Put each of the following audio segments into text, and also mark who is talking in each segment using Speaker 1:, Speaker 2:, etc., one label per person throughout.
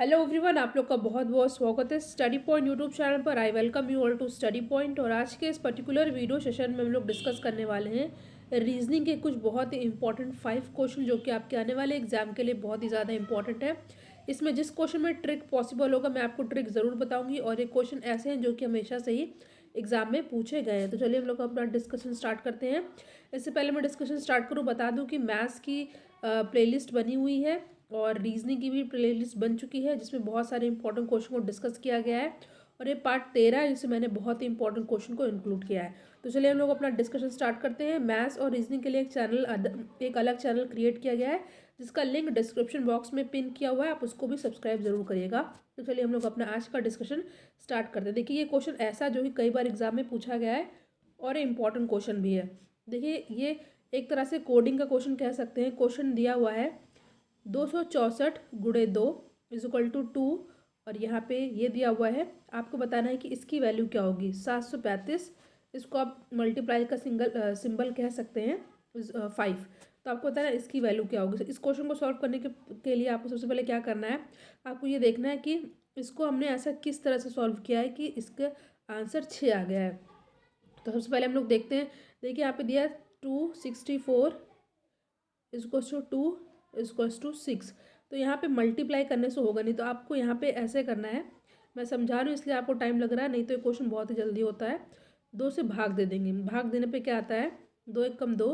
Speaker 1: Hello everyone, आप लोग का बहुत बहुत स्वागत है स्टडी पॉइंट यूट्यूब चैनल पर। I welcome you all to study point. और आज के इस पर्टिकुलर वीडियो सेशन में हम लोग डिस्कस करने वाले हैं रीजनिंग के कुछ बहुत ही इंपॉर्टेंट 5 क्वेश्चन जो कि आपके आने वाले एग्जाम के लिए बहुत ही ज़्यादा इंपॉर्टेंट है। इसमें जिस क्वेश्चन में ट्रिक पॉसिबल होगा मैं आपको ट्रिक ज़रूर बताऊँगी, और ये क्वेश्चन ऐसे हैं जो कि हमेशा से ही एग्जाम में पूछे गए हैं। तो चलिए हम लोग अपना डिस्कशन स्टार्ट करते हैं। इससे पहले मैं डिस्कशन स्टार्ट करूँ, बता दूँ कि मैथ्स की प्लेलिस्ट बनी हुई है और रीजनिंग की भी प्लेलिस्ट बन चुकी है, जिसमें बहुत सारे इंपॉर्टेंट क्वेश्चन को डिस्कस किया गया है। और ये पार्ट 13 है, जिसमें मैंने बहुत ही इंपॉर्टेंट क्वेश्चन को इंक्लूड किया है। तो चलिए हम लोग अपना डिस्कशन स्टार्ट करते हैं। मैथ्स और रीजनिंग के लिए एक अलग चैनल क्रिएट किया गया है, जिसका लिंक डिस्क्रिप्शन बॉक्स में पिन किया हुआ है, आप उसको भी सब्सक्राइब जरूर करिएगा। तो चलिए हम लोग अपना आज का डिस्कशन स्टार्ट करते हैं। देखिए, ये क्वेश्चन ऐसा जो कि कई बार एग्जाम में पूछा गया है और इंपॉर्टेंट क्वेश्चन भी है। देखिए, ये एक तरह से कोडिंग का क्वेश्चन कह सकते हैं। क्वेश्चन दिया हुआ है 264 गुणे 2 इज इक्वल टू 2, और यहाँ पे ये दिया हुआ है, आपको बताना है कि इसकी वैल्यू क्या होगी 735। इसको आप मल्टीप्लाई का सिंबल कह सकते हैं 5। तो आपको बताना है इसकी वैल्यू क्या होगी। इस क्वेश्चन को सॉल्व करने के लिए आपको सबसे पहले क्या करना है, आपको ये देखना है कि इसको हमने ऐसा किस तरह से सॉल्व किया है कि इसका आंसर 6 आ गया है। तो सबसे पहले हम लोग देखते हैं। देखिए, यहाँ पे दिया 264 इजक्वल्स टू 2 इजक्वल्स टू 6। तो यहाँ पे मल्टीप्लाई करने से होगा नहीं, तो आपको यहाँ पे ऐसे करना है। मैं समझा रही हूँ इसलिए आपको टाइम लग रहा है, नहीं तो ये क्वेश्चन बहुत ही जल्दी होता है। 2 से भाग दे देंगे। भाग देने पे क्या आता है, 2 एक कम 2,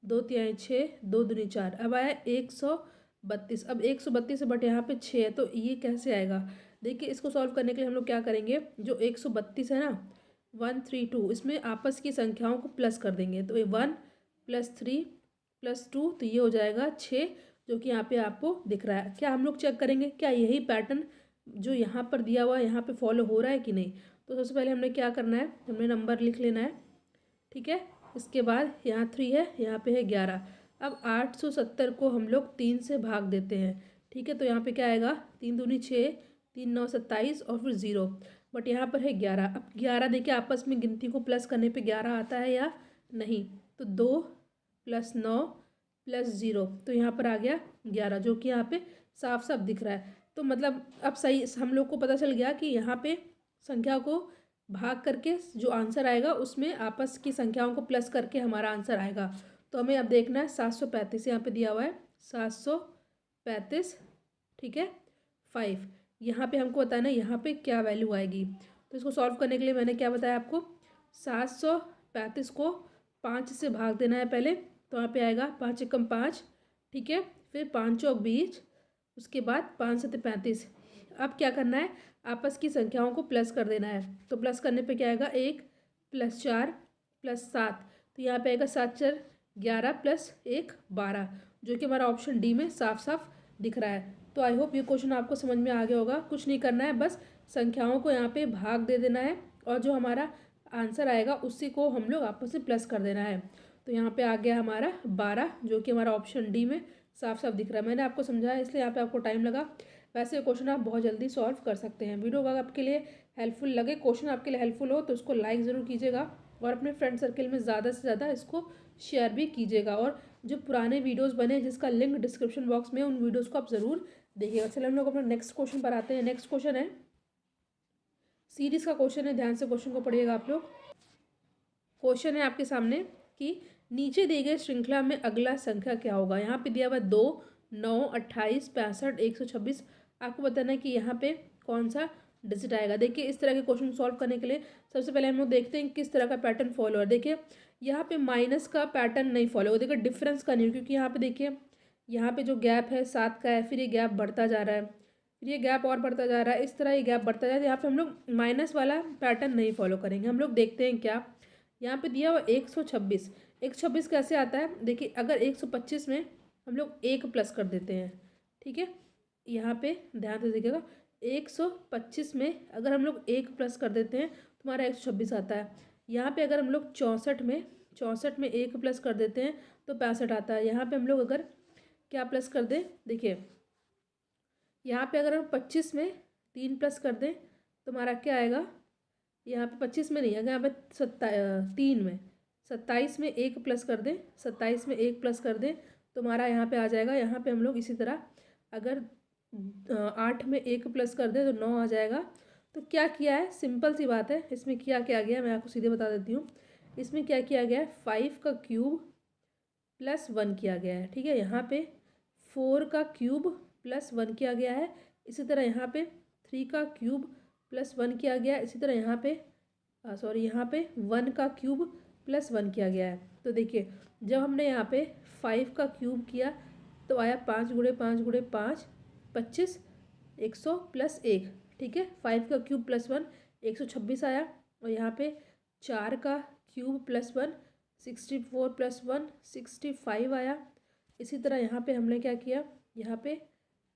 Speaker 1: 2 तिहाई 6, 2 दूनी 4। अब आया 132। अब 132 से बट यहाँ पे 6 है, तो ये कैसे आएगा। देखिए, इसको सॉल्व करने के लिए हम लोग क्या करेंगे, जो 132 है ना 132, इसमें आपस की संख्याओं को प्लस कर देंगे। तो ये 1 + 3 + 2, तो ये हो जाएगा 6, जो कि यहाँ पे आपको दिख रहा है। क्या हम लोग चेक करेंगे क्या यही पैटर्न जो यहाँ पर दिया हुआ है यहाँ पे फॉलो हो रहा है कि नहीं। तो सबसे पहले हमने क्या करना है, हमने नंबर लिख लेना है, ठीक है। इसके बाद यहाँ 3 है, यहाँ पे है 11। अब 870 को हम लोग 3 से भाग देते हैं, ठीक है। तो यहाँ पे क्या आएगा, 3 दूनी 6, 3 9 27 और फिर 0। बट यहाँ पर है 11। अब 11 देखिए, आपस में गिनती को प्लस करने पे 11 आता है या नहीं। तो 2 + 9 + 0, तो यहाँ पर आ गया 11, जो कि यहाँ पे साफ साफ दिख रहा है। तो मतलब अब सही हम लोग को पता चल गया कि यहाँ पे संख्या को भाग करके जो आंसर आएगा उसमें आपस की संख्याओं को प्लस करके हमारा आंसर आएगा। तो हमें अब देखना है 735, यहाँ पे दिया हुआ है 735, ठीक है 5। यहाँ पे हमको बताना है यहाँ पे क्या वैल्यू आएगी। तो इसको सॉल्व करने के लिए मैंने क्या बताया आपको, 735 को 5 से भाग देना है पहले। तो यहाँ पे आएगा 5 एकम 5, ठीक है। फिर 5 चौक 20, उसके बाद 5 सत्ते 35। अब क्या करना है, आपस की संख्याओं को प्लस कर देना है। तो प्लस करने पे क्या आएगा, 1 + 4 + 7। तो यहाँ पे आएगा 7 4 11 + 1 12, जो कि हमारा ऑप्शन डी में साफ साफ दिख रहा है। तो आई होप ये क्वेश्चन आपको समझ में आ गया होगा। कुछ नहीं करना है, बस संख्याओं को यहाँ पे भाग दे देना है, और जो हमारा आंसर आएगा उसी को हम लोग आपस में प्लस कर देना है। तो यहाँ पे आ गया हमारा 12, जो कि हमारा ऑप्शन डी में साफ साफ दिख रहा है। मैंने आपको समझाया इसलिए यहाँ पे आपको टाइम लगा, वैसे क्वेश्चन आप बहुत जल्दी सॉल्व कर सकते हैं। वीडियो अगर आपके लिए हेल्पफुल लगे, क्वेश्चन आपके लिए हेल्पफुल हो, तो उसको लाइक ज़रूर कीजिएगा, और अपने फ्रेंड सर्कल में ज़्यादा से ज़्यादा इसको शेयर भी कीजिएगा। और जो पुराने वीडियोज़ बने जिसका लिंक डिस्क्रिप्शन बॉक्स में, उन वीडियोज़ को आप ज़रूर देखिएगा। चलिए हम लोग अपना नेक्स्ट क्वेश्चन पर आते हैं। नेक्स्ट क्वेश्चन है सीरीज़ का क्वेश्चन है, ध्यान से क्वेश्चन को पढ़िएगा आप लोग। क्वेश्चन है आपके सामने कि नीचे दिए गए श्रृंखला में अगला संख्या क्या होगा। यहाँ पे दिया हुआ 2 9 28 65 126। आपको बताना है कि यहाँ पे कौन सा डिजिट आएगा। देखिए, इस तरह के क्वेश्चन सॉल्व करने के लिए सबसे पहले हम लोग देखते हैं किस तरह का पैटर्न फॉलो है। देखिए, यहाँ पे माइनस का पैटर्न नहीं फॉलो होगा, देखिए डिफरेंस का नहीं, क्योंकि यहाँ पे देखिए यहाँ पे जो गैप है 7 का है, फिर ये गैप बढ़ता जा रहा है, फिर ये गैप और बढ़ता जा रहा है, इस तरह ये गैप बढ़ता जा रहा है। यहाँ पे हम लोग माइनस वाला पैटर्न नहीं फॉलो करेंगे। हम लोग देखते हैं क्या यहाँ पे दिया हुआ 126। 126 कैसे आता है, देखिए अगर 125 में हम लोग 1 प्लस कर देते हैं, ठीक है। यहाँ पे ध्यान से देखिएगा, 125 में अगर हम लोग 1 प्लस कर देते हैं तो हमारा 126 आता है। यहाँ पे अगर हम लोग 64 में 1 प्लस कर देते हैं तो 65 आता है। यहाँ पे हम लोग अगर क्या प्लस कर दें, देखिए यहाँ पे अगर हम 25 में 3 प्लस कर दें तो हमारा क्या आएगा, यहाँ पे 25 में नहीं, अगर यहाँ पे 3 में 27 में 1 प्लस कर दें, 27 में 1 प्लस कर दें तो हमारा यहाँ पे आ जाएगा। यहाँ पे हम लोग इसी तरह अगर 8 में 1 प्लस कर दे तो 9 आ जाएगा। तो क्या किया है, सिंपल सी बात है, इसमें क्या किया गया मैं आपको सीधे बता देती हूँ। इसमें क्या किया गया है, 5 का क्यूब प्लस 1 किया गया है। ठीक है, यहाँ पे 4 का क्यूब प्लस 1 किया गया है। इसी तरह यहाँ पे 3 का क्यूब प्लस 1 किया गया है। इसी तरह यहाँ पे यहाँ पे 1 का क्यूब प्लस 1 किया गया है। तो देखिए, जब हमने यहाँ पे 5 का क्यूब किया तो आया 5 गुणे 5 गुणे 5 25, 100 प्लस 1। ठीक है, 5 का क्यूब प्लस 1 126 आया। और यहाँ पे 4 का क्यूब प्लस 1 64 प्लस 1 65 आया। इसी तरह यहाँ पे हमने क्या किया, यहाँ पे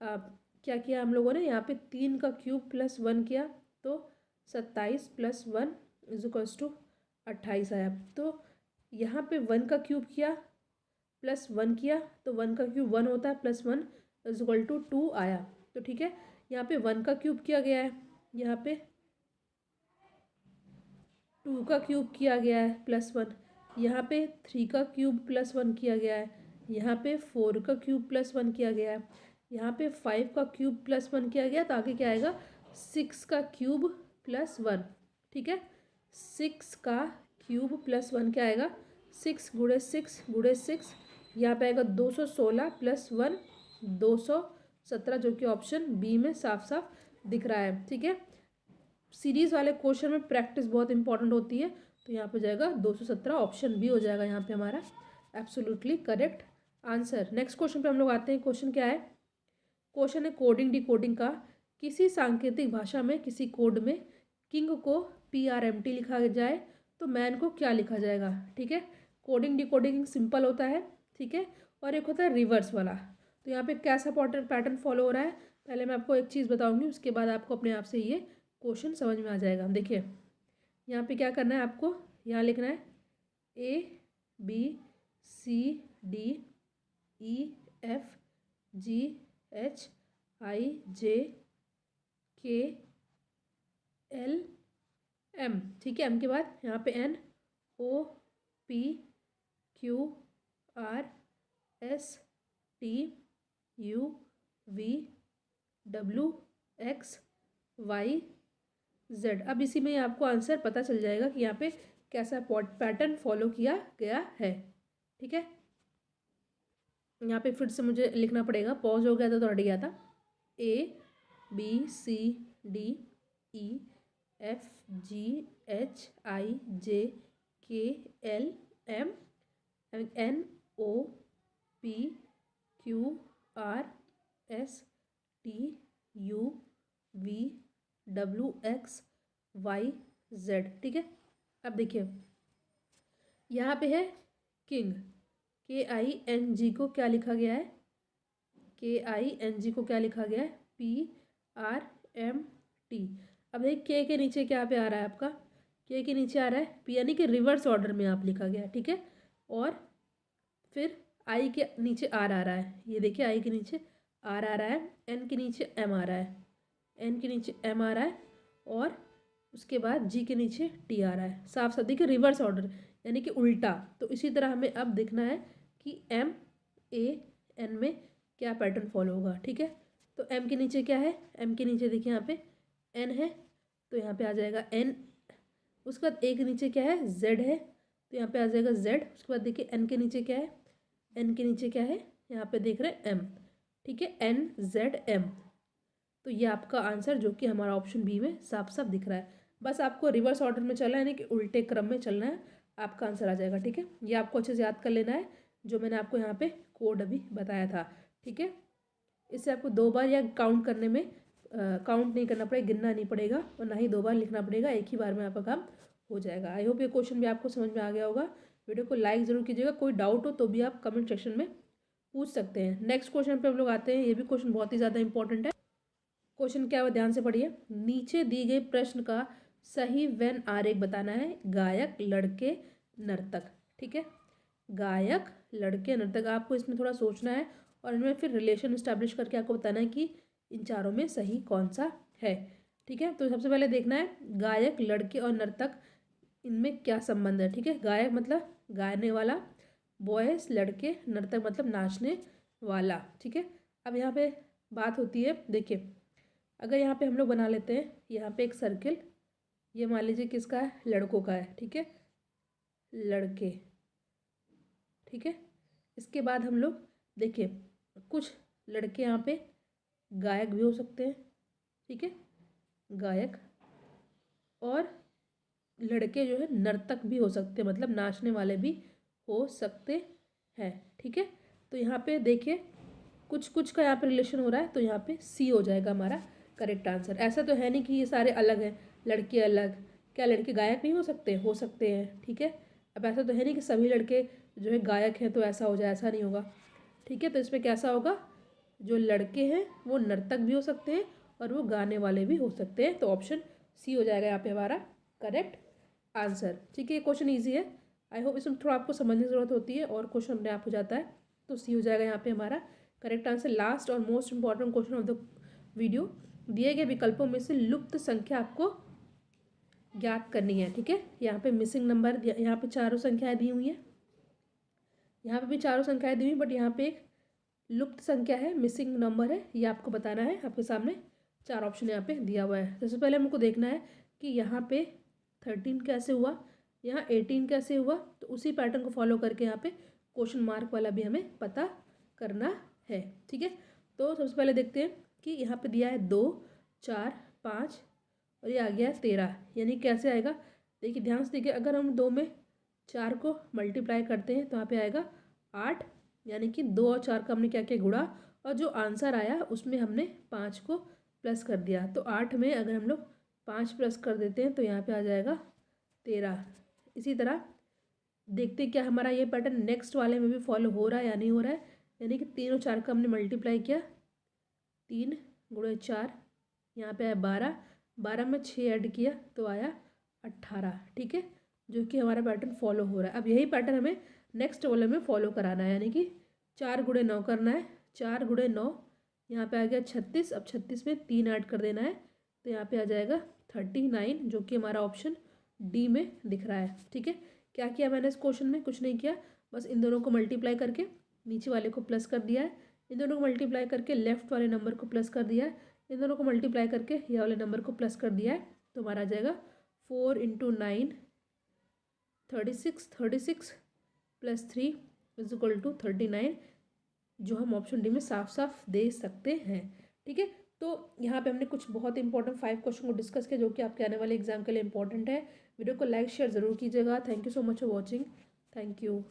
Speaker 1: क्या किया हम लोगों ने, यहाँ पे 3 का क्यूब प्लस 1 किया तो 27 प्लस 1 इज इक्वल्स टू 28 आया। तो यहाँ पे 1 का क्यूब किया प्लस 1 किया तो 1 का क्यूब 1 होता है, प्लस 1 इज इक्वल टू 2 आया। तो ठीक है, यहाँ पे 1 का क्यूब किया गया है, यहाँ पे 2 का क्यूब किया गया है प्लस 1, यहाँ पे 3 का क्यूब प्लस 1 किया गया है, यहाँ पे 4 का क्यूब प्लस 1 किया गया है, यहाँ पे 5 का क्यूब प्लस 1 किया गया। तो आगे क्या आएगा, 6 का क्यूब प्लस 1। ठीक है, 6 का क्यूब प्लस 1 क्या आएगा, 6 गुणे 6 गुणे 6, यहाँ पे आएगा 216 प्लस 1 217, जो कि ऑप्शन बी में साफ साफ दिख रहा है। ठीक है, सीरीज वाले क्वेश्चन में प्रैक्टिस बहुत इंपॉर्टेंट होती है। तो यहाँ पे जाएगा 217, ऑप्शन बी हो जाएगा यहाँ पे हमारा absolutely correct answer. Next question पे हम लोग आते हैं। क्वेश्चन क्या है, क्वेश्चन है कोडिंग डिकोडिंग का। किसी सांकेतिक भाषा में किसी कोड में किंग को PRMT लिखा जाए तो मैन को क्या लिखा जाएगा। ठीक है, कोडिंग डिकोडिंग सिंपल होता है। ठीक है, और एक होता है रिवर्स वाला। तो यहाँ पे कैसा पैटर्न फॉलो हो रहा है, पहले मैं आपको एक चीज़ बताऊंगी, उसके बाद आपको अपने आप से ये क्वेश्चन समझ में आ जाएगा। देखिए, यहाँ पे क्या करना है आपको, यहाँ लिखना है ABCDEFGHIJKLM। ठीक है, एम के बाद यहाँ पे NOPQRSTUVWXYZ। अब इसी में आपको आंसर पता चल जाएगा कि यहाँ पे कैसा पैटर्न फॉलो किया गया है। ठीक है, यहाँ पे फिर से मुझे लिखना पड़ेगा, पॉज हो गया था तो हट गया था। ABCDEFGHIJKLM NOPQRSTUVWXYZ। ठीक है, अब देखिए यहाँ पे है किंग, KING को क्या लिखा गया है, KING को क्या लिखा गया है, PRMT। अब देखिए के नीचे क्या पे आ रहा है आपका, के नीचे आ रहा है P, यानी कि रिवर्स ऑर्डर में आप लिखा गया। ठीक है, और फिर I के नीचे R आ रहा है, ये देखिए I के नीचे R आ रहा है, N के नीचे M आ रहा है, N के नीचे M आ रहा है, और उसके बाद G के नीचे T आ रहा है। साफ साफ देखिए रिवर्स ऑर्डर यानी कि उल्टा। तो इसी तरह हमें अब देखना है कि MAN में क्या पैटर्न फॉलो होगा। ठीक है, तो M के नीचे क्या है, M के नीचे देखिए यहाँ पे N है, तो यहाँ पे आ जाएगा N। उसके बाद A के नीचे क्या है, Z है, तो यहाँ पे आ जाएगा Z। उसके बाद देखिए N के नीचे क्या है, N के नीचे क्या है, यहाँ पे देख रहे हैं M। ठीक है, NZM। तो ये आपका आंसर जो कि हमारा ऑप्शन बी में साफ साफ दिख रहा है। बस आपको रिवर्स ऑर्डर में चलना है, यानी कि उल्टे क्रम में चलना है, आपका आंसर आ जाएगा। ठीक है, ये आपको अच्छे से याद कर लेना है जो मैंने आपको यहाँ पे कोड अभी बताया था। ठीक है, इससे आपको 2 बार या काउंट करने में काउंट नहीं करना पड़ेगा, गिनना नहीं पड़ेगा, और ना ही 2 बार लिखना पड़ेगा, एक ही बार में आपका काम हो जाएगा। आई होप ये क्वेश्चन भी आपको समझ में आ गया होगा। वीडियो को लाइक ज़रूर कीजिएगा, कोई डाउट हो तो भी आप कमेंट सेक्शन में पूछ सकते हैं। नेक्स्ट क्वेश्चन पे हम लोग आते हैं, ये भी क्वेश्चन बहुत ही ज़्यादा इंपॉर्टेंट है। क्वेश्चन क्या है ध्यान से पढ़िए। नीचे दी गई प्रश्न का सही वेन आरेख बताना है। गायक, लड़के, नर्तक। ठीक है, गायक, लड़के, नर्तक, आपको इसमें थोड़ा सोचना है और इनमें फिर रिलेशन इस्टेब्लिश करके आपको बताना है कि इन चारों में सही कौन सा है। ठीक है, तो सबसे पहले देखना है गायक, लड़के और नर्तक, इनमें क्या संबंध है। ठीक है, गायक मतलब गाने वाला, बॉयज लड़के, नर्तक मतलब नाचने वाला। ठीक है, अब यहाँ पे बात होती है, देखिए अगर यहाँ पे हम लोग बना लेते हैं यहाँ पे एक सर्किल, ये मान लीजिए किसका है, लड़कों का है, ठीक है, लड़के, ठीक है। इसके बाद हम लोग देखिए कुछ लड़के यहाँ पे गायक भी हो सकते हैं, ठीक है, गायक, और लड़के जो है नर्तक भी हो सकते हैं, मतलब नाचने वाले भी हो सकते हैं, ठीक है। तो यहाँ पे देखिए कुछ कुछ का यहाँ पे रिलेशन हो रहा है, तो यहाँ पे सी हो जाएगा हमारा करेक्ट आंसर। ऐसा तो है नहीं कि ये सारे अलग हैं, लड़के अलग, क्या लड़के गायक नहीं हो सकते हैं, ठीक है। अब ऐसा तो है नहीं कि सभी लड़के जो है गायक हैं तो ऐसा हो जाए, ऐसा नहीं होगा, ठीक है। तो इसमें कैसा होगा, जो लड़के हैं वो नर्तक भी हो सकते हैं और वो गाने वाले भी हो सकते हैं, तो ऑप्शन सी हो जाएगा यहाँ पे हमारा करेक्ट आंसर, ठीक है। ये क्वेश्चन ईजी है, आई होप इसमें थोड़ा आपको समझने की ज़रूरत होती है और क्वेश्चन अपने आप हो जाता है, तो सी हो जाएगा यहाँ पे हमारा करेक्ट आंसर। लास्ट और most important question of the video, दिए गए विकल्पों में से लुप्त संख्या आपको ज्ञात करनी है, ठीक है। यहाँ पे मिसिंग नंबर, यहाँ पे चारों संख्याएं दी हुई हैं, यहाँ पे भी चारों संख्याएं दी हुई, बट यहाँ पे एक लुप्त संख्या है, मिसिंग नंबर है, ये आपको बताना है। आपके सामने 4 ऑप्शन यहाँ पे दिया हुआ है। सबसे पहले हमको देखना है कि यहाँ पे 13 कैसे हुआ, यहाँ 18 कैसे हुआ, तो उसी पैटर्न को फॉलो करके यहाँ पे क्वेश्चन मार्क वाला भी हमें पता करना है, ठीक है। तो सबसे पहले देखते हैं कि यहाँ पे दिया है 2, 4, 5 और ये आ गया है 13, यानी कैसे आएगा, देखिए ध्यान से देखिए, अगर हम 2 में 4 को मल्टीप्लाई करते हैं तो यहाँ पे आएगा 8, यानी कि 2 और 4 का हमने क्या किया, गुणा, और जो आंसर आया उसमें हमने 5 को प्लस कर दिया, तो 8 में अगर हम लोग 5 प्लस कर देते हैं तो यहाँ पे आ जाएगा 13। इसी तरह देखते हैं क्या हमारा ये पैटर्न नेक्स्ट वाले में भी फॉलो हो रहा है या नहीं हो रहा है, यानी कि 3 और 4 का हमने मल्टीप्लाई किया, 3 गुणे 4, यहाँ पे आया 12, 12 में 6 ऐड किया तो आया 18, ठीक है, जो कि हमारा पैटर्न फॉलो हो रहा है। अब यही पैटर्न हमें नेक्स्ट वाले में फॉलो कराना है, यानी कि 4 गुणे 9 करना है, 4 गुणे 9, यहाँ पे आ गया 36, अब 36 में 3 ऐड कर देना है, तो यहाँ पे आ जाएगा 39, जो कि हमारा ऑप्शन डी में दिख रहा है, ठीक है। क्या किया मैंने इस क्वेश्चन में, कुछ नहीं किया, बस इन दोनों को मल्टीप्लाई करके नीचे वाले को प्लस कर दिया है, इन दोनों को मल्टीप्लाई करके लेफ्ट वाले नंबर को प्लस कर दिया है, इन दोनों को मल्टीप्लाई करके ये वाले नंबर को प्लस कर दिया है, तो हमारा आ जाएगा 4 × 9 36, 36 + 3 = 39, जो हम ऑप्शन डी में साफ साफ दे सकते हैं, ठीक है। तो यहाँ पे हमने कुछ बहुत इंपॉर्टेंट 5 क्वेश्चन को डिस्कस किया जो कि आपके आने वाले एग्जाम के लिए इंपॉर्टेंट है। वीडियो को लाइक शेयर ज़रूर कीजिएगा। Thank you so much for watching, thank you.